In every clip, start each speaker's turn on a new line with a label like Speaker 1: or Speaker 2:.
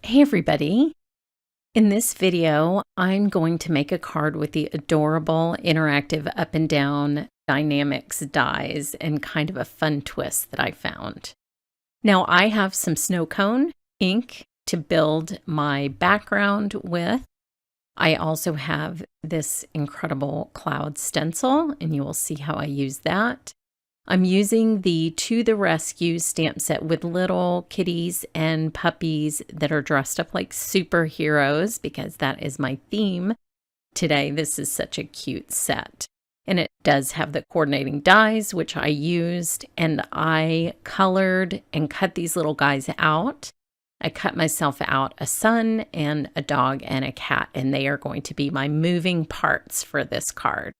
Speaker 1: Hey everybody! In this video, I'm going to make a card with the adorable interactive up and down dynamics dies and kind of a fun twist that I found. Now I have some snow cone ink to build my background with. I also have this incredible cloud stencil and you will see how I use that. I'm using the To the Rescue stamp set with little kitties and puppies that are dressed up like superheroes because that is my theme today. This is such a cute set. And it does have the coordinating dies, which I used, and I colored and cut these little guys out. I cut myself out a sun and a dog and a cat, and they are going to be my moving parts for this card.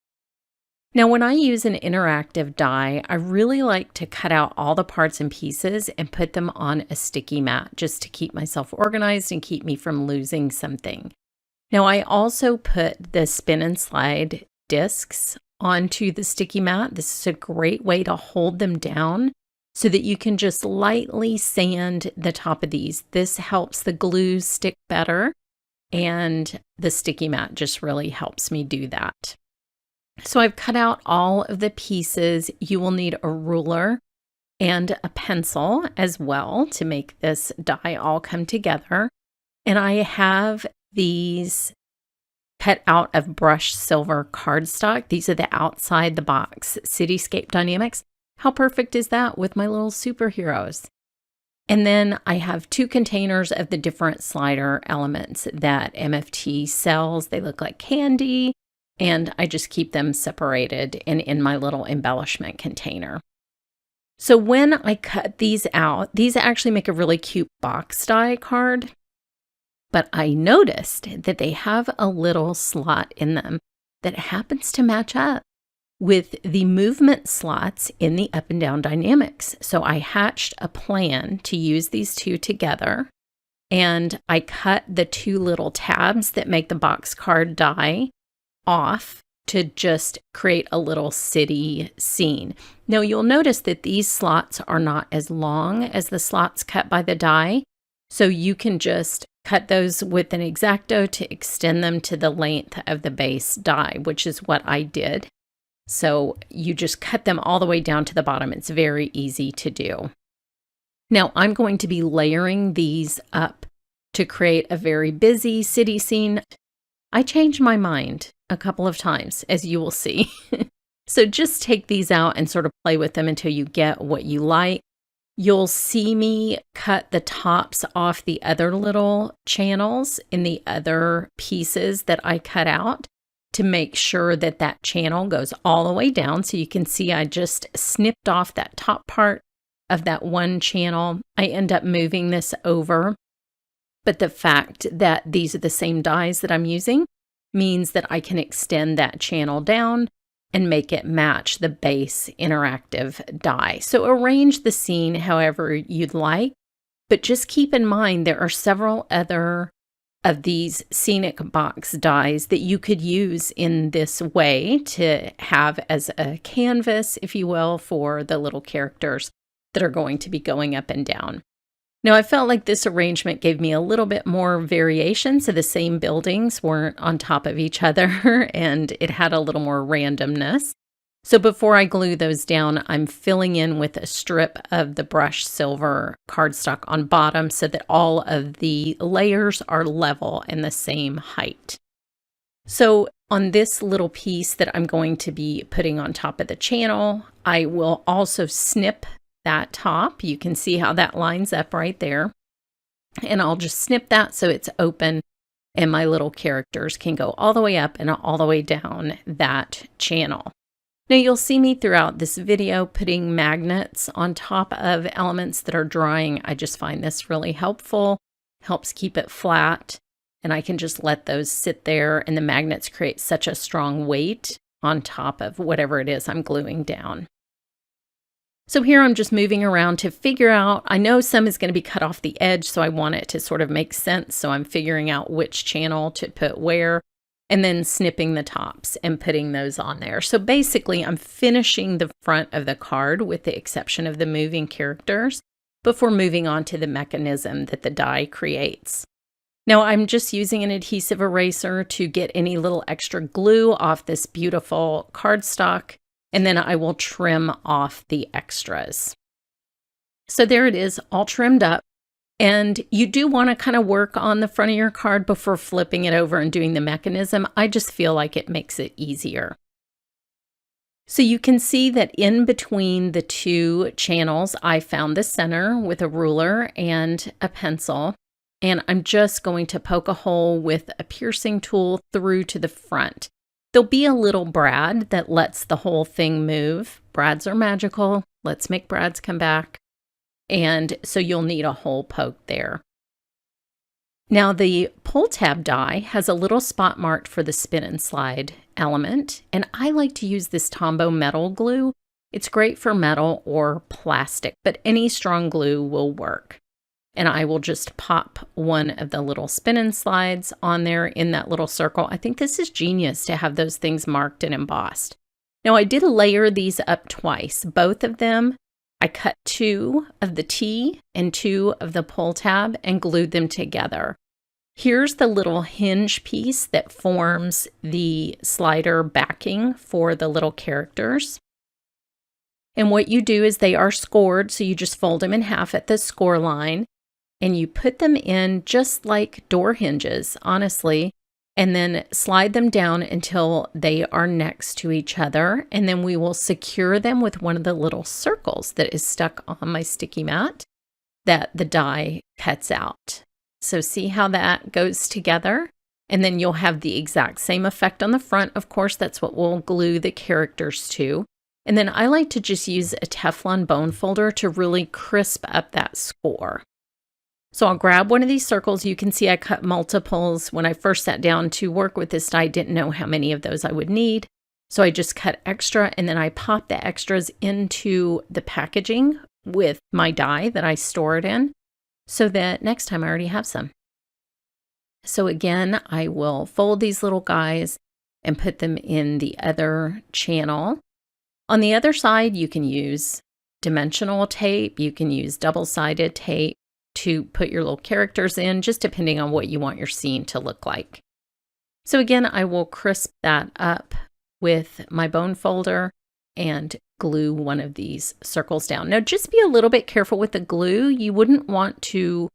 Speaker 1: Now, when I use an interactive die, I really like to cut out all the parts and pieces and put them on a sticky mat just to keep myself organized and keep me from losing something. Now, I also put the spin and slide discs onto the sticky mat. This is a great way to hold them down so that you can just lightly sand the top of these. This helps the glue stick better, and the sticky mat just really helps me do that. So I've cut out all of the pieces. You will need a ruler and a pencil as well to make this die all come together. And I have these cut out of brushed silver cardstock. These are the outside the box Cityscape Dynamics. How perfect is that with my little superheroes? And then I have 2 containers of the different slider elements that MFT sells. They look like candy. And I just keep them separated and in my little embellishment container. So when I cut these out, these actually make a really cute box die card. But I noticed that they have a little slot in them that happens to match up with the movement slots in the up and down dynamics. So I hatched a plan to use these 2 together. And I cut the 2 little tabs that make the box card die off to just create a little city scene. Now you'll notice that these slots are not as long as the slots cut by the die, so you can just cut those with an X-Acto to extend them to the length of the base die, which is what I did. So you just cut them all the way down to the bottom. It's very easy to do. Now I'm going to be layering these up to create a very busy city scene. I changed my mind a couple of times, as you will see. So just take these out and sort of play with them until you get what you like. You'll see me cut the tops off the other little channels in the other pieces that I cut out to make sure that that channel goes all the way down. So you can see I just snipped off that top part of that one channel. I end up moving this over. But the fact that these are the same dies that I'm using means that I can extend that channel down and make it match the base interactive die. So arrange the scene however you'd like, but just keep in mind there are several other of these Scenic box dies that you could use in this way to have as a canvas, if you will, for the little characters that are going to be going up and down. Now, I felt like this arrangement gave me a little bit more variation, so the same buildings weren't on top of each other, and it had a little more randomness. So before I glue those down, I'm filling in with a strip of the brushed silver cardstock on bottom so that all of the layers are level and the same height. So on this little piece that I'm going to be putting on top of the channel, I will also snip that top. You can see how that lines up right there. And I'll just snip that so it's open and my little characters can go all the way up and all the way down that channel. Now you'll see me throughout this video putting magnets on top of elements that are drying. I just find this really helpful, helps keep it flat, and I can just let those sit there and the magnets create such a strong weight on top of whatever it is I'm gluing down. So here I'm just moving around to figure out, I know some is going to be cut off the edge, so I want it to sort of make sense. So I'm figuring out which channel to put where, and then snipping the tops and putting those on there. So basically I'm finishing the front of the card with the exception of the moving characters before moving on to the mechanism that the die creates. Now I'm just using an adhesive eraser to get any little extra glue off this beautiful cardstock, and then I will trim off the extras. So there it is, all trimmed up. And you do want to kind of work on the front of your card before flipping it over and doing the mechanism. I just feel like it makes it easier. So you can see that in between the two channels, I found the center with a ruler and a pencil. And I'm just going to poke a hole with a piercing tool through to the front. There'll be a little brad that lets the whole thing move. Brads are magical. Let's make brads come back. And so you'll need a hole poked there. Now the pull tab die has a little spot marked for the spin and slide element, and I like to use this Tombow metal glue. It's great for metal or plastic, but any strong glue will work. And I will just pop one of the little spin and slides on there in that little circle. I think this is genius to have those things marked and embossed. Now I did layer these up twice, both of them. I cut 2 of the T and 2 of the pull tab and glued them together. Here's the little hinge piece that forms the slider backing for the little characters. And what you do is they are scored, so you just fold them in half at the score line, and you put them in just like door hinges, honestly, and then slide them down until they are next to each other. And then we will secure them with one of the little circles that is stuck on my sticky mat that the die cuts out. So see how that goes together? And then you'll have the exact same effect on the front. Of course, that's what we'll glue the characters to. And then I like to just use a Teflon bone folder to really crisp up that score. So I'll grab one of these circles. You can see I cut multiples. When I first sat down to work with this die, I didn't know how many of those I would need. So I just cut extra, and then I pop the extras into the packaging with my die that I store it in, so that next time I already have some. So again, I will fold these little guys and put them in the other channel. On the other side, you can use dimensional tape. You can use double-sided tape to put your little characters in, just depending on what you want your scene to look like. So again, I will crisp that up with my bone folder and glue one of these circles down. Now just be a little bit careful with the glue. You wouldn't want to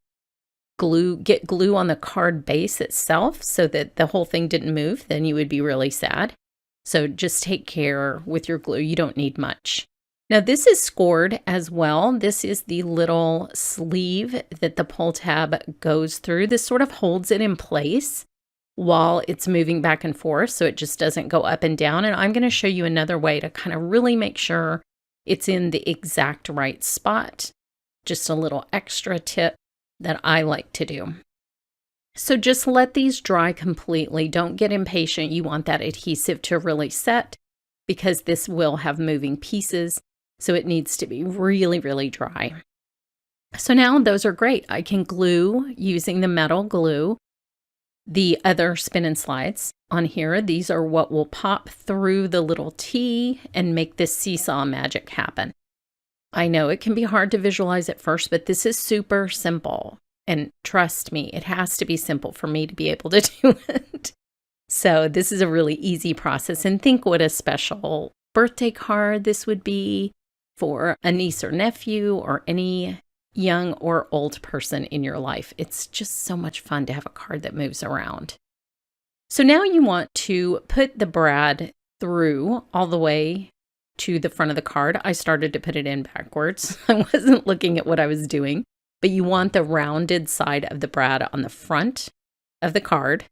Speaker 1: get glue on the card base itself so that the whole thing didn't move. Then you would be really sad. So just take care with your glue. You don't need much. Now this is scored as well. This is the little sleeve that the pull tab goes through. This sort of holds it in place while it's moving back and forth, so it just doesn't go up and down. And I'm going to show you another way to kind of really make sure it's in the exact right spot. Just a little extra tip that I like to do. So just let these dry completely. Don't get impatient. You want that adhesive to really set because this will have moving pieces. So it needs to be really, really dry. So now those are great. I can glue using the metal glue the other spin and slides on here. These are what will pop through the little T and make this seesaw magic happen. I know it can be hard to visualize at first, but this is super simple. And trust me, it has to be simple for me to be able to do it. So this is a really easy process. And think what a special birthday card this would be for a niece or nephew or any young or old person in your life. It's just so much fun to have a card that moves around. So now you want to put the brad through all the way to the front of the card. I started to put it in backwards. I wasn't looking at what I was doing, but you want the rounded side of the brad on the front of the card,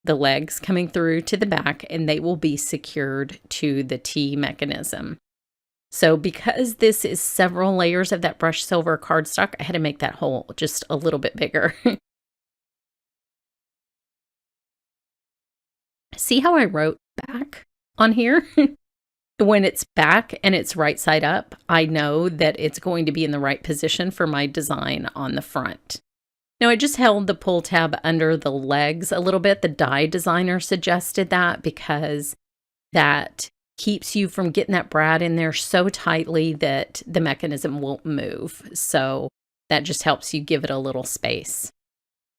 Speaker 1: the legs coming through to the back, and they will be secured to the T mechanism. So because this is several layers of that brushed silver cardstock, I had to make that hole just a little bit bigger. See how I wrote back on here? When it's back and it's right side up, I know that it's going to be in the right position for my design on the front. Now I just held the pull tab under the legs a little bit. The die designer suggested that because that keeps you from getting that brad in there so tightly that the mechanism won't move. So that just helps you give it a little space.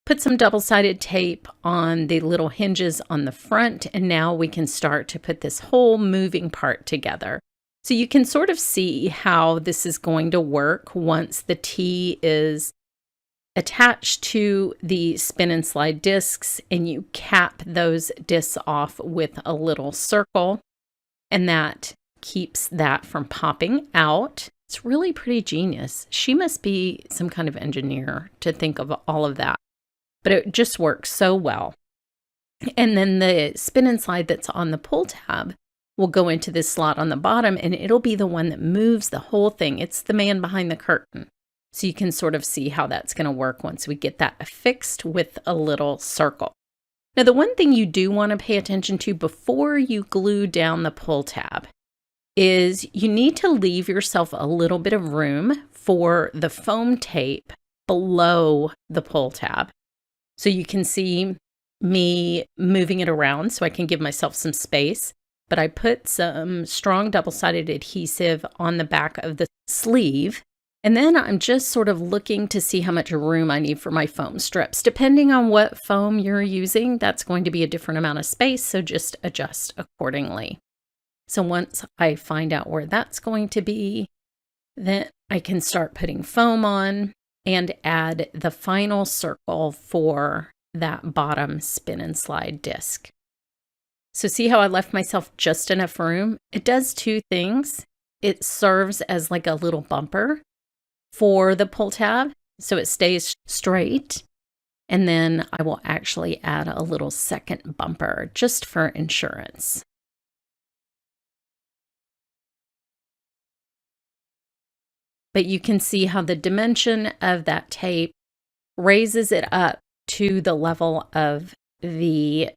Speaker 1: Put some double-sided tape on the little hinges on the front, and now we can start to put this whole moving part together. So you can sort of see how this is going to work once the T is attached to the spin and slide discs, and you cap those discs off with a little circle, and that keeps that from popping out. It's really pretty genius. She must be some kind of engineer to think of all of that, but it just works so well. And then the spin and slide that's on the pull tab will go into this slot on the bottom, and it'll be the one that moves the whole thing. It's the man behind the curtain. So you can sort of see how that's going to work once we get that affixed with a little circle. Now, the one thing you do want to pay attention to before you glue down the pull tab is you need to leave yourself a little bit of room for the foam tape below the pull tab. So you can see me moving it around so I can give myself some space. But I put some strong double-sided adhesive on the back of the sleeve. And then I'm just sort of looking to see how much room I need for my foam strips. Depending on what foam you're using, that's going to be a different amount of space, so just adjust accordingly. So once I find out where that's going to be, then I can start putting foam on and add the final circle for that bottom spin and slide disc. So see how I left myself just enough room? It does two things. It serves as like a little bumper for the pull tab, so it stays straight. And then I will actually add a little second bumper just for insurance. But you can see how the dimension of that tape raises it up to the level of the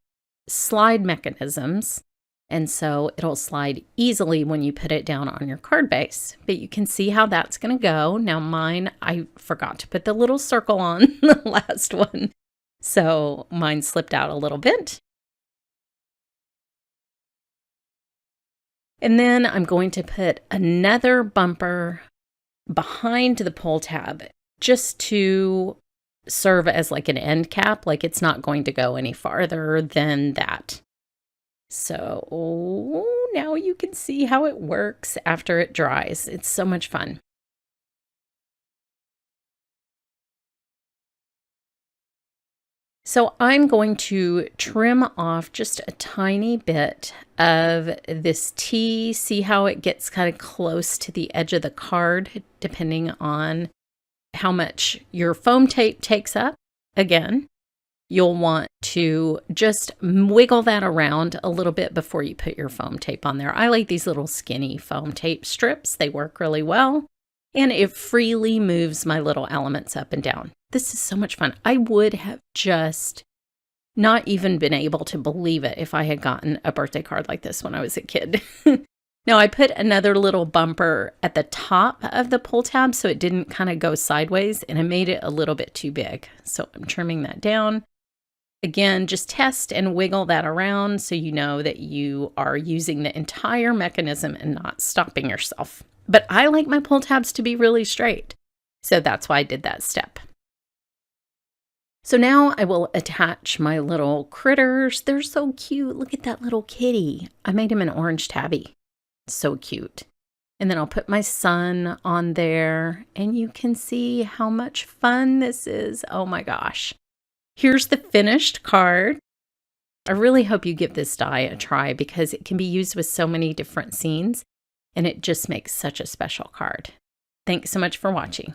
Speaker 1: slide mechanisms, and so it'll slide easily when you put it down on your card base. But you can see how that's going to go. Now mine, I forgot to put the little circle on the last one, so mine slipped out a little bit. And then I'm going to put another bumper behind the pull tab just to serve as like an end cap, like it's not going to go any farther than that. So now you can see how it works after it dries. It's so much fun. So I'm going to trim off just a tiny bit of this T. See how it gets kind of close to the edge of the card, depending on how much your foam tape takes up. Again, you'll want to just wiggle that around a little bit before you put your foam tape on there. I like these little skinny foam tape strips. They work really well, and it freely moves my little elements up and down. This is so much fun. I would have just not even been able to believe it if I had gotten a birthday card like this when I was a kid. Now I put another little bumper at the top of the pull tab so it didn't kind of go sideways, and I made it a little bit too big. So I'm trimming that down. Again, just test and wiggle that around so you know that you are using the entire mechanism and not stopping yourself. But I like my pull tabs to be really straight, so that's why I did that step. So now I will attach my little critters. They're so cute. Look at that little kitty. I made him an orange tabby. So cute. And then I'll put my sun on there, and you can see how much fun this is. Oh my gosh. Here's the finished card. I really hope you give this die a try because it can be used with so many different scenes, and it just makes such a special card. Thanks so much for watching.